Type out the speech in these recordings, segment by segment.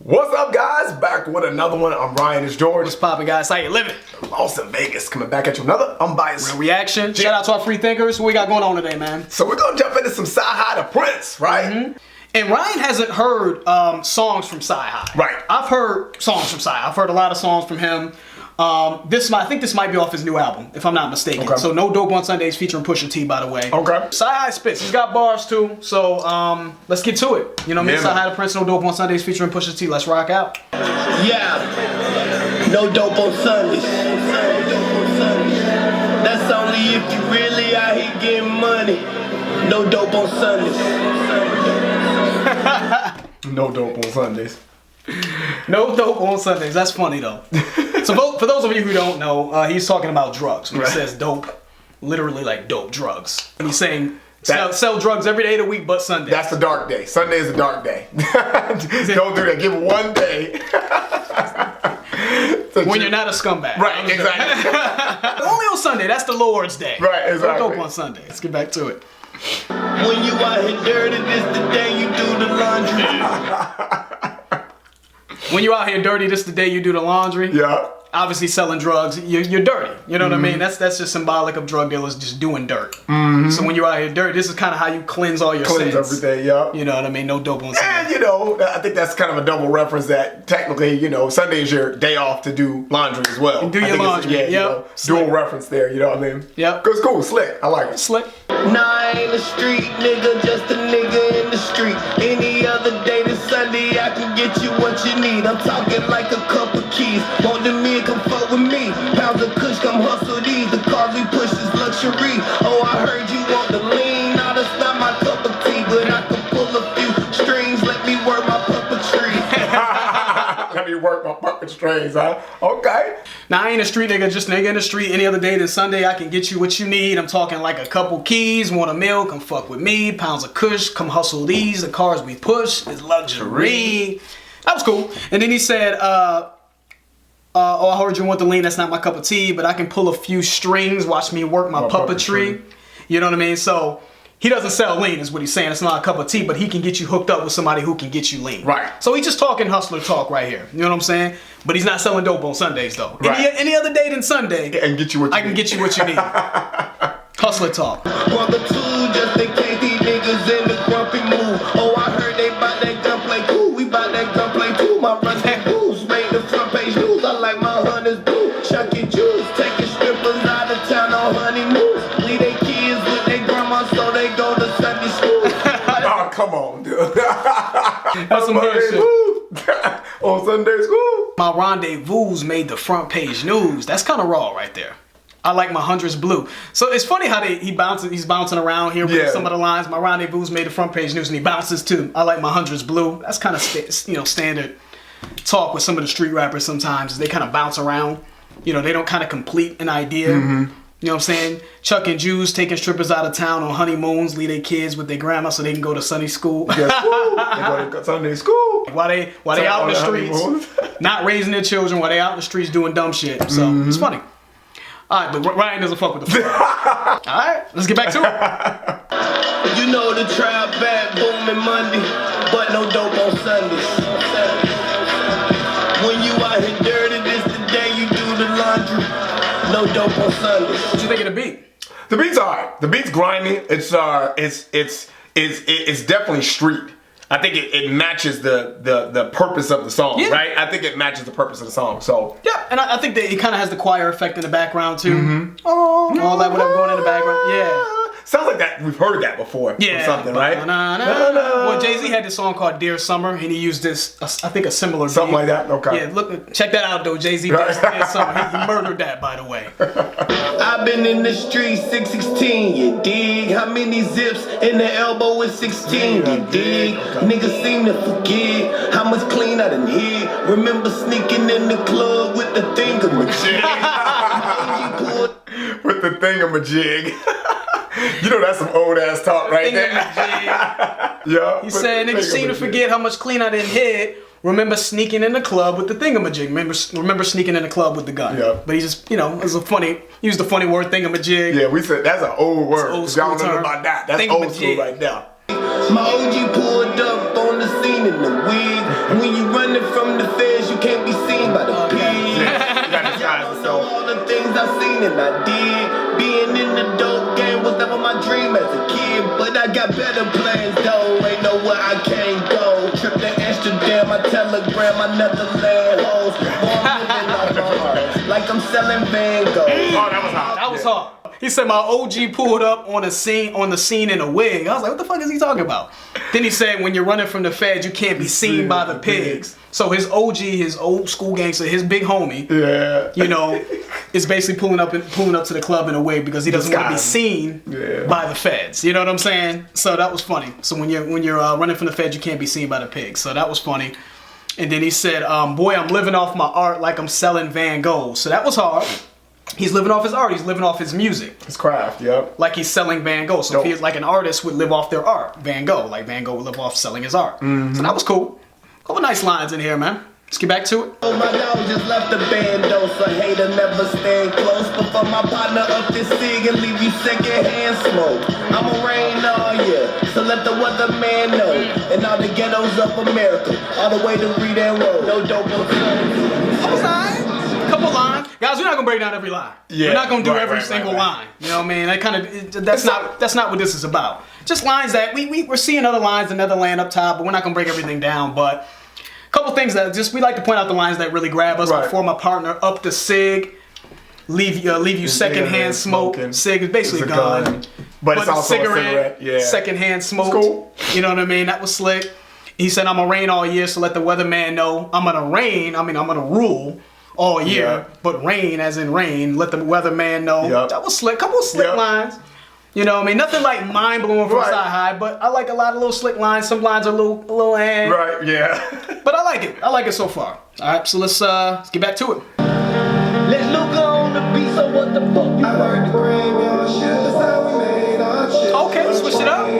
What's up, guys? Back with another one. I'm Ryan. It's George. What's poppin', guys? How you living? Lost in Vegas. Coming back at you another unbiased real reaction. Shout out to our free thinkers. What we got going on today, man? So we're gonna jump into some CyHi The Prynce, right? And Ryan hasn't heard songs from CyHi. Right. I've heard songs from CyHi. I've heard a lot of songs from him. I think this might be off his new album, if I'm not mistaken. Okay. So No Dope on Sundays featuring Pusha T, by the way. Okay. CyHi spits. He's got bars too. So let's get to it. You know what I mean? CyHi The Prynce, No Dope on Sundays featuring Pusha T. Let's rock out. Yeah. No dope on Sundays. That's only if you really out here getting money. No dope on Sundays. No dope on Sundays. No dope on Sundays. That's funny though. So for those of you who don't know, he's talking about drugs. When he says dope, literally like dope drugs. And he's saying sell drugs every day of the week but Sunday. That's the dark day. Sunday is a dark day. Don't do that. Give it one day. When you're not a scumbag. Right, exactly. Only on Sunday. That's the Lord's day. Right, exactly. No dope on Sunday. Let's get back to it. When you out here dirty, this the day you do the laundry. When you out here dirty, this the day you do the laundry. Yeah. Obviously selling drugs, you're dirty. You know what I mean? That's just symbolic of drug dealers just doing dirt. So when you're out here dirty, this is kind of how you cleanse all your sins. Every day, yeah. You know what I mean? No dope on Sunday. And you know, I think that's kind of a double reference that technically, you know, Sunday is your day off to do laundry as well. And do your laundry. Yeah, you know, dual reference there, you know what I mean? Yep. It's cool, slick. I like it. Slick. Nah, I ain't a street nigga, just a nigga in the street. Any other day than Sunday, I can get you what you need. I'm talking like a couple keys. Want the men, come fuck with me. Pounds of kush, come hustle these. The cars we push is luxury. Oh, I heard you want the lean. Now that's not my cup of tea, but I can pull a few strings. Let me work my puppetry. Let me work my puppet strings, huh? Okay. Now, I ain't a street nigga, just nigga in the street. Any other day than Sunday, I can get you what you need. I'm talking like a couple keys, want a meal, come fuck with me. Pounds of kush, come hustle these. The cars we push is luxury. That was cool. And then he said, oh, I heard you want the lean, that's not my cup of tea, but I can pull a few strings, watch me work my puppetry. You know what I mean? So he doesn't sell lean is what he's saying. It's not a cup of tea, but he can get you hooked up with somebody who can get you lean. Right. So he's just talking hustler talk right here. You know what I'm saying? But he's not selling dope on Sundays though. Right. Any other day than Sunday, and get you what you I can get you what you need. Hustler talk. Want the two just in case these niggas in the grumpy mood. Oh, I heard they bout that gunplay too. We bout that gunplay too. My run that booze made the front page news. I like my hunters blue. Chucky Juice taking strippers out of town on honeymoons. Leave they kids with their grandma so they go to Sunday school. Oh, come on, dude. That's some hood shit. On Sunday school. My rendezvous made the front page news. That's kind of raw right there. I like my hundreds blue. So it's funny how he's bouncing around here with some of the lines. My rendezvous made the front page news, and he bounces too. I like my hundreds blue. That's kind of standard talk with some of the street rappers sometimes. They kind of bounce around. You know, they don't kind of complete an idea. You know what I'm saying? Chuck and Jews taking strippers out of town on honeymoons, leave their kids with their grandma so they can go to Sunday school. Yes, they go to Sunday school. While they out in the streets, not raising their children, while they out in the streets doing dumb shit. So it's funny. All right, but Ryan doesn't fuck with the flow. All right, let's get back to it. You know the trap bad booming Monday, but no dope on Sundays. When you out here dirty, this the day you do the laundry. No dope on Sundays. What you think of the beat? The beat's alright. The beat's grimy. It's definitely street. I think it matches the purpose of the song, right? I think it matches the purpose of the song. So yeah, and I think that it kind of has the choir effect in the background too. Oh, all that whatever going in the background. Yeah. Sounds like that we've heard that before. Yeah. Or something, right? Well, Jay-Z had this song called Dear Summer, and he used this, I think, a similar beat. Something like that. Okay. Yeah, look, check that out though. Jay-Z did Dear Summer. He murdered that, by the way. I've been in the street 616, you dig? How many zips in the elbow is 16, you dig? Niggas seem to forget how much clean I done hit. Remember sneaking in the club with the thingamajig. With the thingamajig. You know that's some old ass talk right there. Yeah. He said niggas seem to forget how much clean I didn't hit. Remember sneaking in the club with the thingamajig. Remember sneaking in the club with the gun. Yeah. But he just, you know, it was a funny, used the funny word thingamajig. Yeah, we said that's an old word. Old school y'all don't know term. about that. That's old school right now. My OG pulled up on the scene and in the wig. When you running from the feds, you can't be seen by the pigs. Y'all don't know all the things I seen and I did. Being in the dope game was never my dream as a kid, but I got better plans though. Ain't nowhere I can't go. Trip to Amsterdam, my Telegram, my Netherland hoes. Like I'm selling Van Gogh. Oh, that was hard. That was hard. He said my OG pulled up on the scene in a wig. I was like, what the fuck is he talking about? Then he said, when you're running from the feds, you can't be seen by the pigs. So his OG, his old school gangster, his big homie, you know, is basically pulling up to the club in a wig because he doesn't want to be seen by the feds. You know what I'm saying? So that was funny. So when you're running from the feds, you can't be seen by the pigs. So that was funny. And then he said, boy, I'm living off my art like I'm selling Van Gogh. So that was hard. He's living off his art. He's living off his music. His craft, yep. Like he's selling Van Gogh. So if he's like an artist would live off their art, Van Gogh. Like Van Gogh would live off selling his art. So that was cool. Couple nice lines in here, man. Let's get back to it. Oh, my dog just left the bando, so hater never stand close. Before my partner up this cig and leave you secondhand smoke. I'ma rain all year, so let the weatherman know. And all the ghettos of America, all the way to Reed and Road. No dope on Couple lines. Guys, we're not gonna break down every line. We're not gonna do every single line. You know what I mean? That kind of that's not what this is about. Just lines that we're seeing other lines in Netherland up top, but we're not gonna break everything down. But a couple things that we like to point out the lines that really grab us. Before my partner up the cig, leave you secondhand smoke. Cig is basically a gun. But it's also a cigarette. Yeah. Secondhand smoke. Cool. You know what I mean? That was slick. He said, I'm gonna rain all year, so let the weatherman know. I'm gonna rain. I mean, I'm gonna rule all year, but rain as in rain. Let the weatherman know. That was slick. Couple of slick lines. You know what I mean? Nothing like mind blowing from CyHi, but I like a lot of little slick lines. Some lines are a little Right, yeah. But I like it. I like it so far. All right, so let's get back to it. Let's look on the beat, so what the fuck? I heard the graveyard shit, that's how we made our shit. Okay, switch it up. We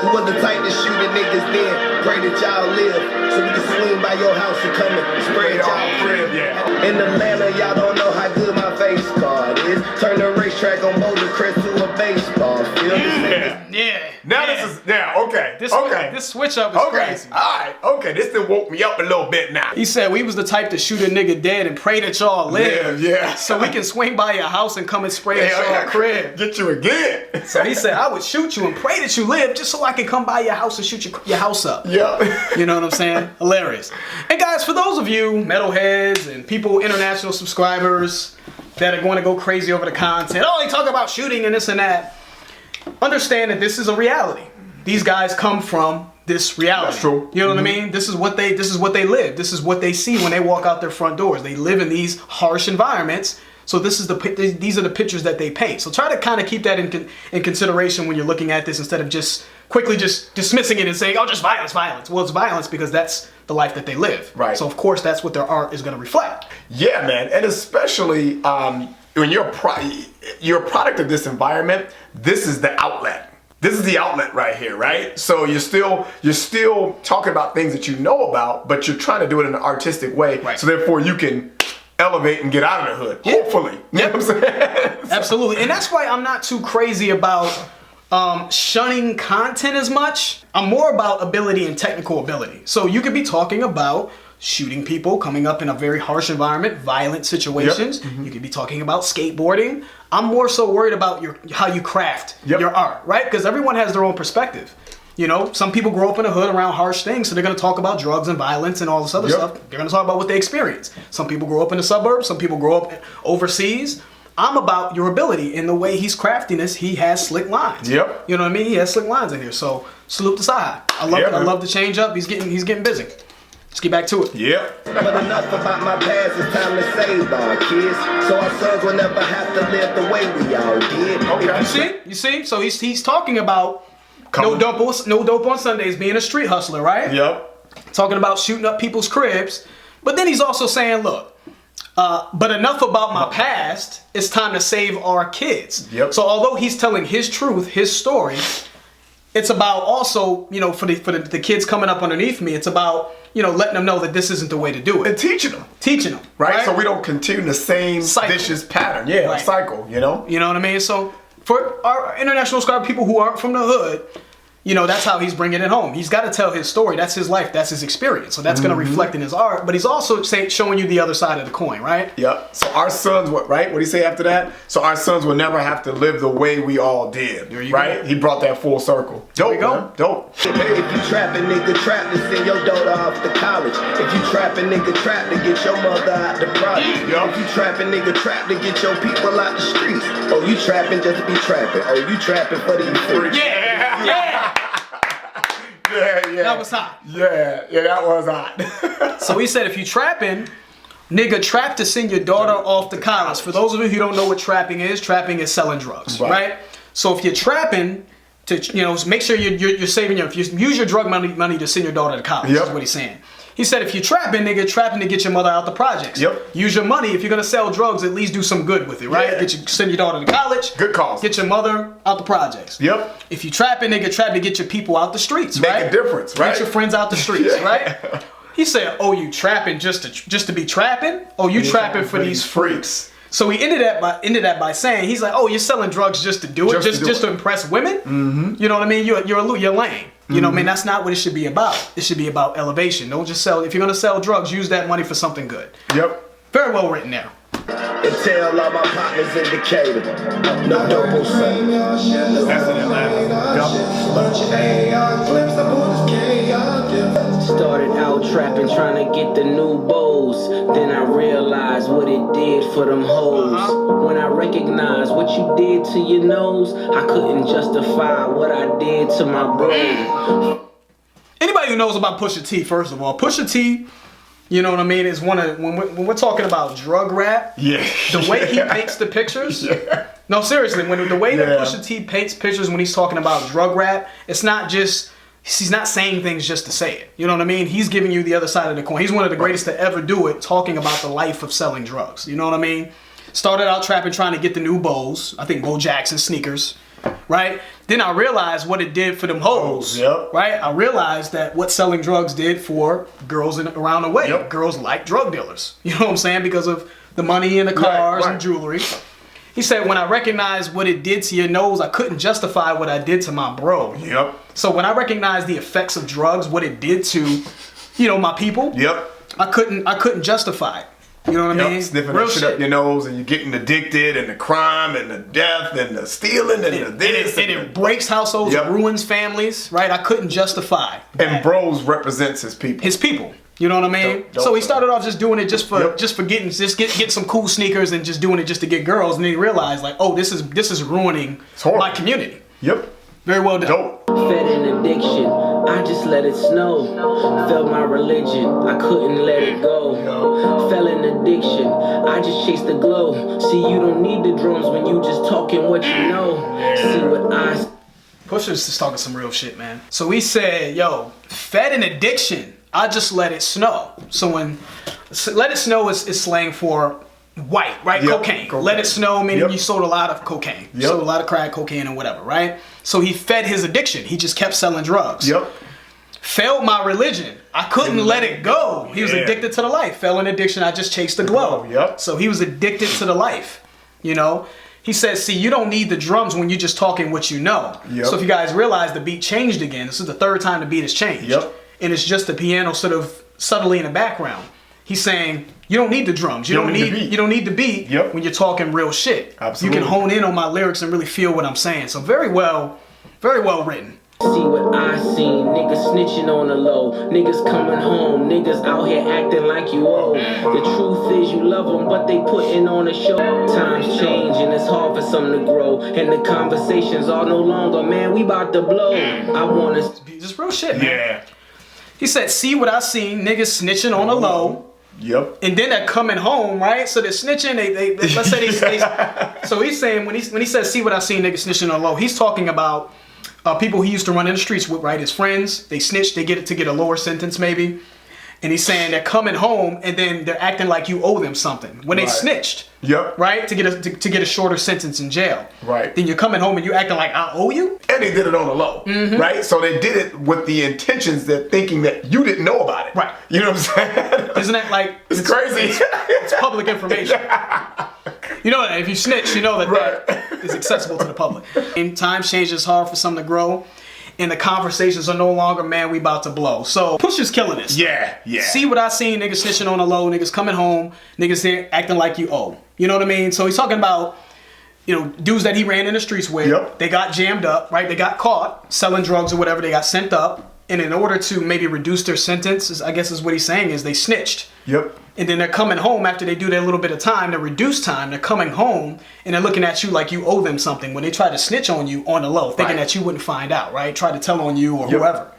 was the type to shoot the niggas then, pray that y'all live, so we can swing by your house and come and spread y'all crib. In Atlanta, y'all don't know how good my face card is. Turn the racetrack on Boulder Crest to a baseball field. Now this is okay. This switch up is crazy. Alright, okay. This thing woke me up a little bit now. He said we was the type to shoot a nigga dead and pray that y'all live. So we can swing by your house and come and spray y'all crib. Get you again. So he said I would shoot you and pray that you live just so I can come by your house and shoot your house up. You know what I'm saying? Hilarious. And guys, for those of you metalheads and people, international subscribers that are going to go crazy over the content, they talk about shooting and this and that. Understand that this is a reality. These guys come from this reality. That's true. You know what I mean? This is what they live. This is what they see when they walk out their front doors. They live in these harsh environments. So these are the pictures that they paint. So try to kind of keep that in consideration when you're looking at this instead of just quickly just dismissing it and saying, oh, just violence. Well, it's violence because that's the life that they live. Right. So of course that's what their art is going to reflect. Yeah, man. And especially when you're a product of this environment, this is the outlet. This is the outlet right here, right? So you're still talking about things that you know about, but you're trying to do it in an artistic way. Right. So therefore you can elevate and get out of the hood. Hopefully. You know what I'm saying? Absolutely. And that's why I'm not too crazy about shunning content as much. I'm more about ability and technical ability. So you could be talking about shooting people, coming up in a very harsh environment, violent situations. You could be talking about skateboarding. I'm more so worried about how you craft your art, right? Because everyone has their own perspective. You know, some people grow up in the hood around harsh things, so they're going to talk about drugs and violence and all this other stuff. They're going to talk about what they experience. Some people grow up in the suburbs. Some people grow up overseas. I'm about your ability. In the way he's crafting this, he has slick lines. You know what I mean? He has slick lines in here. So salute to CyHi. I love it. I love the change up. He's getting busy. Let's get back to it. But enough about my past, it's time to save our kids, so our sons will never have to live the way we all did. You see? So he's talking about no dope on Sundays, being a street hustler, right? Talking about shooting up people's cribs. But then he's also saying, look, but enough about my past, it's time to save our kids. So although he's telling his truth, his story, it's about also, you know, for the kids coming up underneath me, it's about, you know, letting them know that this isn't the way to do it. And teaching them. Right? So we don't continue the same vicious pattern. Cycle, you know? You know what I mean? So for our international subscriber people who aren't from the hood, you know, that's how he's bringing it home. He's got to tell his story. That's his life. That's his experience. So that's going to reflect in his art. But he's also showing you the other side of the coin, right? Yep. So our sons, right? What do you say after that? So our sons will never have to live the way we all did, right? Go. He brought that full circle. Dope, man. Dope. If you trapping, nigga, trap to send your daughter off to college. If you trapping, nigga, trap to get your mother out the project. If you trapping, nigga, trap to get your people out the streets. Oh, you trapping just to be trapping. Oh, you trapping for the free. Yeah. Yeah. That was hot. Yeah, that was hot. So he said, if you trapping, nigga, trap to send your daughter off to college. For those of you who don't know what trapping is selling drugs, right? So if you're trapping to, you know, make sure you're saving if you use your drug money to send your daughter to college. Is what he's saying. He said, if you're trapping, nigga, trapping to get your mother out the projects. Use your money. If you're gonna sell drugs, at least do some good with it, right? Send your daughter to college. Good cause. Get your mother out the projects. If you trapping, nigga, trap to get your people out the streets, right? Make a difference, right? Get your friends out the streets, right? He said, oh, you trapping just to be trapping? Oh, you trapping for these freaks. So he ended that by saying, he's like, oh, you're selling drugs just to do it, just to impress women? You know what I mean? You're lame. You know what I mean? That's not what it should be about. It should be about elevation. Don't just sell. If you're gonna sell drugs, use that money for something good. Very well written there. And tell all my partners in Decatur, no double say. That's in Atlanta. Started out trapping, trying to get the new bows. Then I realized what it did for them hoes. When I recognized what you did to your nose, I couldn't justify what I did to my bro. Anybody who knows about Pusha T, first of all, Pusha T, you know what I mean, is one of, when we're talking about drug rap, the way he paints the pictures. No, seriously, when the way that Pusha T paints pictures when he's talking about drug rap, it's not just, he's not saying things just to say it. You know what I mean? He's giving you the other side of the coin. He's one of the greatest to ever do it, talking about the life of selling drugs. You know what I mean? Started out trapping, trying to get the new Bows. I think Bo Jackson sneakers, right? Then I realized what it did for them hoes, right? I realized that what selling drugs did for girls around the way. Girls like drug dealers. You know what I'm saying? Because of the money and the cars and jewelry. He said, when I recognized what it did to your nose, I couldn't justify what I did to my bro. So when I recognized the effects of drugs, what it did to, you know, my people, I couldn't justify it. You know what I mean? Sniffing that shit up your nose and you're getting addicted and the crime and the death and the stealing and the this. And it breaks households, ruins families, right? I couldn't justify that. And bros represents his people. His people. You know what I mean? So he started off just doing it just for getting some cool sneakers and just doing it just to get girls, and then he realized like, oh, this is ruining my community. Very well done. Fed in addiction, I just let it snow. Felt my religion, I couldn't let it go. Fell in addiction, I just chased the glow. See, you don't need the drums when you just talking what you know. See what I... Pusha's just talking some real shit, man. So he said, yo, fed in addiction, I just let it snow. So when let it snow is slang for white, right? Cocaine. Let it snow meaning you sold a lot of cocaine. You sold a lot of crack, cocaine, and whatever, right? So he fed his addiction. He just kept selling drugs. Failed my religion. I couldn't let it go. He was addicted to the life. Fell in addiction. I just chased the glow. So he was addicted to the life. You know? He says, see, you don't need the drums when you're just talking what you know. So if you guys realize the beat changed again, this is the third time the beat has changed. And it's just the piano sort of subtly in the background. He's saying, you don't need the drums. You don't need the beat when you're talking real shit. You can hone in on my lyrics and really feel what I'm saying. So very well written. See what I seen, niggas snitching on the low, niggas coming home, niggas out here acting like you owe. The truth is you love them, but they putting on a show. Times change and it's hard for some to grow, and the conversations are no longer, man, we about to blow. I wanna... Just real shit, man. He said, see what I seen, niggas snitching on the low. And then they're coming home, right? So they're snitching. They let's say they so he's saying when he says see what I seen, niggas snitching on the low, he's talking about people he used to run in the streets with, right? His friends. They snitch. They get it to get a lower sentence, maybe. And he's saying they're coming home and then they're acting like you owe them something when they snitched. Right? To get a shorter sentence in jail. Then you're coming home and you acting like I owe you. And they did it on the low. Right? So they did it with the intentions that thinking that you didn't know about it. Right. You know what I'm saying? Isn't that like it's crazy? It's public information. You know that if you snitch, you know that is accessible to the public. And times change, it's hard for some to grow. and the conversations are no longer, man, we about to blow. So Pusha's killing this. Yeah, yeah. See what I seen, niggas snitching on the low, niggas coming home, niggas here acting like you owe. You know what I mean? So he's talking about, you know, dudes that he ran in the streets with. Yep. They got jammed up, right? They got caught selling drugs or whatever. They got sent up. And in order to maybe reduce their sentence, I guess is what he's saying, is they snitched. Yep. And then they're coming home after they do their little bit of time, their reduced time, they're coming home and they're looking at you like you owe them something when they try to snitch on you on the low, thinking that you wouldn't find out, right? Try to tell on you or whoever.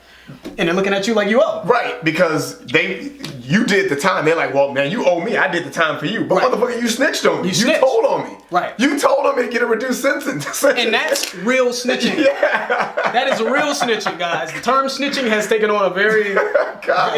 And they're looking at you like you owe. Right, because you did the time. They're like, well, man, you owe me. I did the time for you. But motherfucker, you snitched on me. You told on me. Right. You told on me to get a reduced sentence. And that's real snitching. Yeah. That is real snitching, guys. The term snitching has taken on a very,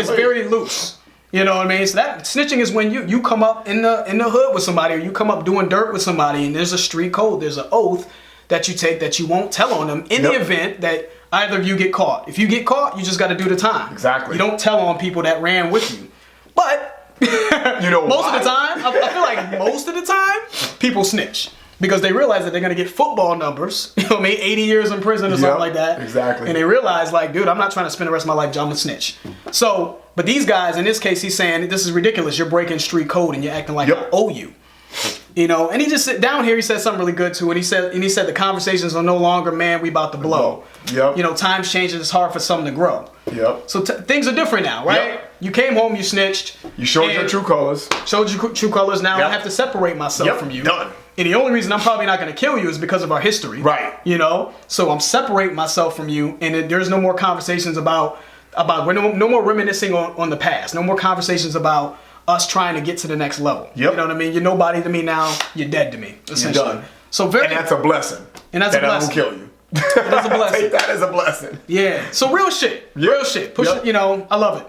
it's very loose. You know what I mean? So that snitching is when you come up in the hood with somebody, or you come up doing dirt with somebody, and there's a street code, there's an oath that you take that you won't tell on them in the event that either of you get caught. If you get caught, you just got to do the time. Exactly. You don't tell on people that ran with you. But you know, most of the time, I feel like most of the time, people snitch. Because they realize that they're going to get football numbers, you know what I mean, 80 years in prison or something like that. Exactly. And they realize, like, dude, I'm not trying to spend the rest of my life, I'm a snitch. So, but these guys, in this case, he's saying, this is ridiculous. You're breaking street code and you're acting like I owe you. You know, and he just down here, he said something really good too. And he said the conversations are no longer, man, we about to blow. Yep. You know, times changing, it's hard for something to grow. Yep. So things are different now, right? Yep. You came home, you snitched. You showed your true colors. Showed your true colors. Now I have to separate myself from you. Done. And the only reason I'm probably not going to kill you is because of our history. Right. You know? So I'm separating myself from you, and there's no more conversations about no more reminiscing on the past. No more conversations about us trying to get to the next level. Yep. You know what I mean? You're nobody to me now. You're dead to me, essentially. You're done. So and that's a blessing. And that's a blessing. I don't kill you. That's a blessing. Take that as a blessing. Yeah. So real shit. Yep. Real shit. Push it, you know, I love it.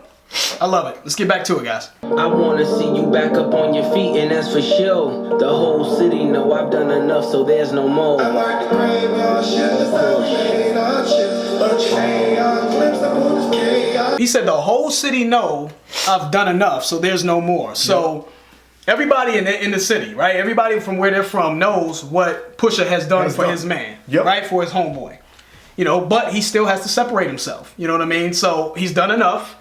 I love it. Let's get back to it, guys. I wanna see you back up on your feet, and that's for sure. The whole city know I've done enough, so there's no more. I like the graveyard shit, He said the whole city know I've done enough, so there's no more. So everybody in the city, right? Everybody from where they're from knows what Pusha has done for his man, right? For his homeboy. You know, but he still has to separate himself. You know what I mean? So he's done enough.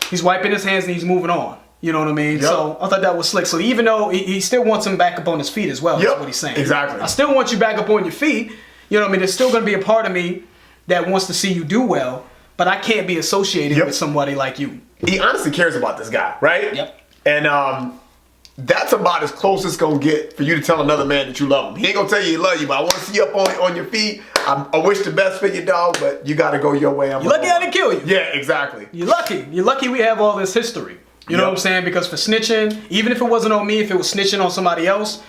He's wiping his hands and he's moving on. You know what I mean? So I thought that was slick. So even though he still wants him back up on his feet as well, that's what he's saying. Exactly. I still want you back up on your feet. You know what I mean? There's still going to be a part of me that wants to see you do well, but I can't be associated with somebody like you. He honestly cares about this guy, right? Yep. And that's about as close as it's gonna get for you to tell another man that you love him. He ain't gonna tell you he love you, but I want to see you up on your feet. I wish the best for you, dog, but you gotta go your way. You're lucky I didn't kill you. Yeah, exactly. You're lucky. You're lucky we have all this history. You know what I'm saying? Because for snitching, even if it wasn't on me, if it was snitching on somebody else,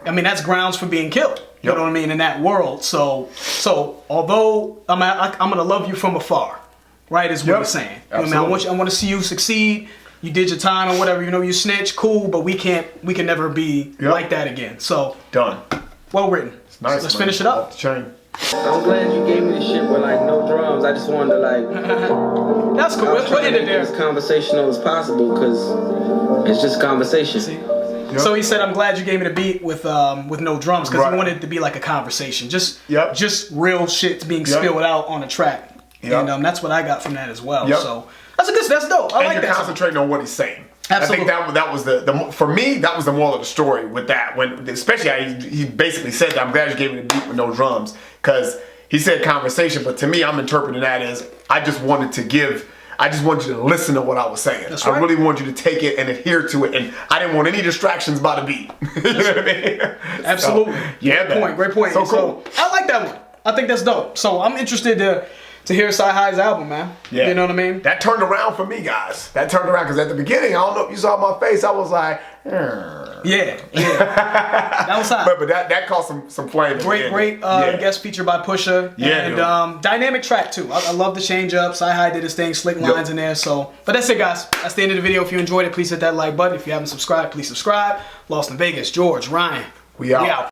I mean, that's grounds for being killed. You know what I mean? In that world. So although I'm gonna love you from afar, right? Is what he's saying. You know what I mean? I want to see you succeed. You did your time or whatever. You know, you snitch, cool, but we can never be like that again. So done. Well written. It's nice. Let's finish it up. Off the chain. I'm glad you gave me the shit with like no drums. I just wanted to like. That's cool. Let's put it in there. As conversational as possible because it's just conversation. See? So he said, "I'm glad you gave me the beat with no drums because he wanted it to be like a conversation, just real shit being spilled out on a track, and that's what I got from that as well. So that's dope. I like that. You're concentrating on what he's saying. Absolutely. I think that was the for me that was the moral of the story with that especially he basically said that I'm glad you gave me the beat with no drums because he said conversation, but to me I'm interpreting that as I just want you to listen to what I was saying. That's right. I really want you to take it and adhere to it, and I didn't want any distractions by the beat. You know what I mean? Absolutely. So, great point. So cool. I like that one. I think that's dope. So I'm interested to hear CyHi's album, man. Yeah. You know what I mean? That turned around for me, guys. That turned around because at the beginning, I don't know if you saw my face, I was like, yeah. That was hot. But that caused some flames. Great guest feature by Pusha. And dynamic track too. I love the change up. CyHi did his thing, slick lines in there. So, but that's it, guys. That's the end of the video. If you enjoyed it, please hit that like button. If you haven't subscribed, please subscribe. Lost in Vegas, George, Ryan. We out.